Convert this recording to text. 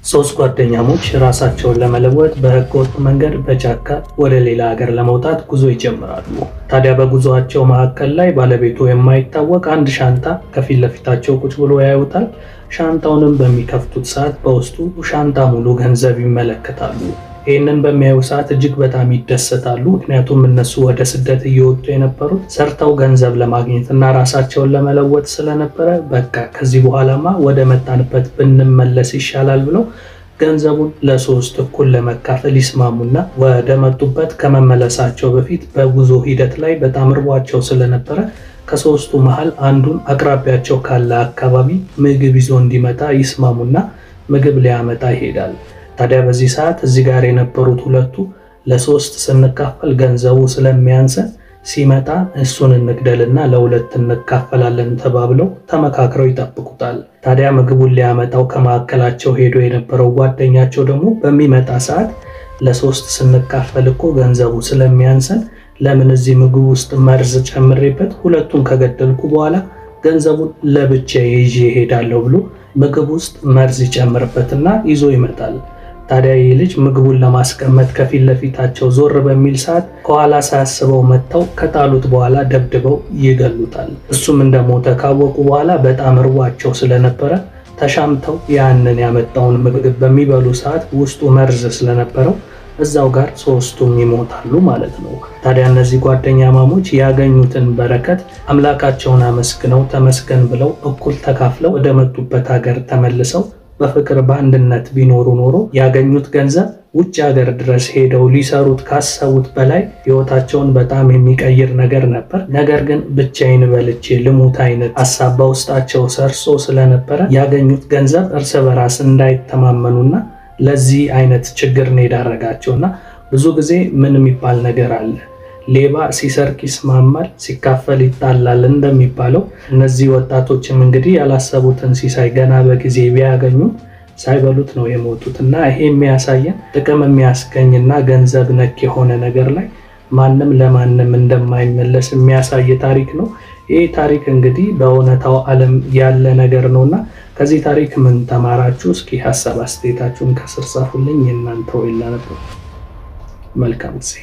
ሶስት ጓደኛሞች ራሳቸውን ለመለወጥ በህገወጥ መንገድ በጫካ ወደ ሌላ ሀገር ለመውጣት ጉዞ ይጀምራሉ። ታዲያ በጉዞአቸው መካከል ላይ ባለቤቱ የማይታወቅ አንድ ሻንጣ ከፊት ለፊታቸው ቁጭ ብሎ ያዩታል። ሻንጣውንም በሚከፍቱት ሰዓት በውስጡ ሻንጣ ሙሉ ገንዘብ ይመለከታሉ። ይህንን በሚያዩ ሰዓት እጅግ በጣም ይደሰታሉ። ምክንያቱም እነሱ ወደ ስደት እየወጡ የነበሩት ሰርተው ገንዘብ ለማግኘት እና ራሳቸውን ለመለወጥ ስለነበረ በቃ ከዚህ በኋላማ ወደ መጣንበት ብንመለስ ይሻላል ብለው ገንዘቡን ለሶስት እኩል ለመካፈል ይስማሙና ወደ መጡበት ከመመለሳቸው በፊት በጉዞ ሂደት ላይ በጣም ርቧቸው ስለነበረ ከሶስቱ መሃል አንዱን አቅራቢያቸው ካለ አካባቢ ምግብ ይዞ እንዲመጣ ይስማሙና ምግብ ሊያመጣ ይሄዳል። ታዲያ በዚህ ሰዓት እዚህ ጋር የነበሩት ሁለቱ ለሶስት ስንካፈል ገንዘቡ ስለሚያንሰን ሲመጣ እሱን እንግደልና ለሁለት እንካፈላለን ተባብለው ተመካክረው ይጠብቁታል። ታዲያ ምግቡን ሊያመጣው ከማዕከላቸው ሄዶ የነበረው ጓደኛቸው ደግሞ በሚመጣ ሰዓት ለሶስት ስንካፈል እኮ ገንዘቡ ስለሚያንሰን ለምን እዚህ ምግብ ውስጥ መርዝ ጨምሬበት ሁለቱን ከገደልኩ በኋላ ገንዘቡን ለብቻዬ ይዤ እሄዳለሁ ብሎ ምግብ ውስጥ መርዝ ይጨምርበትና ይዞ ይመጣል። ታዲያ ይህ ልጅ ምግቡን ለማስቀመጥ ከፊት ለፊታቸው ዞር በሚል ሰዓት ከኋላ ሳያስበው መጥተው ከጣሉት በኋላ ደብድበው ይገሉታል። እሱም እንደሞተ ካወቁ በኋላ በጣም ርቧቸው ስለነበረ ተሻምተው ያንን ያመጣውን ምግብ በሚበሉ ሰዓት ውስጡ መርዝ ስለነበረው እዛው ጋር ሶስቱም ይሞታሉ ማለት ነው። ታዲያ እነዚህ ጓደኛማሞች ያገኙትን በረከት አምላካቸውን አመስግነው ተመስገን ብለው እኩል ተካፍለው ወደ መጡበት ሀገር ተመልሰው በፍቅር በአንድነት ቢኖሩ ኖሮ ያገኙት ገንዘብ ውጭ ሀገር ድረስ ሄደው ሊሰሩት ካሰቡት በላይ ህይወታቸውን በጣም የሚቀይር ነገር ነበር። ነገር ግን ብቻዬን በልቼ ልሙት አይነት ሀሳብ በውስጣቸው ሰርጾ ስለነበረ ያገኙት ገንዘብ እርስ በራስ እንዳይተማመኑና ለዚህ አይነት ችግር ነው የዳረጋቸውና ብዙ ጊዜ ምን የሚባል ነገር አለ፣ ሌባ ሲሰርቅ ይስማማል፣ ሲካፈል ይጣላል እንደሚባለው እነዚህ ወጣቶችም እንግዲህ ያላሰቡትን ሲሳይ ገና በጊዜ ቢያገኙ ሳይበሉት ነው የሞቱትና ይሄ የሚያሳየን ጥቅም የሚያስገኝና ገንዘብ ነክ የሆነ ነገር ላይ ማንም ለማንም እንደማይመለስ የሚያሳይ ታሪክ ነው። ይሄ ታሪክ እንግዲህ በእውነታው ዓለም ያለ ነገር ነውና ከዚህ ታሪክ ምን ተማራችሁ? እስኪ ሐሳብ አስተያየታችሁን ከስር ጻፉልኝ። እናንተው ይላነው። መልካም ጊዜ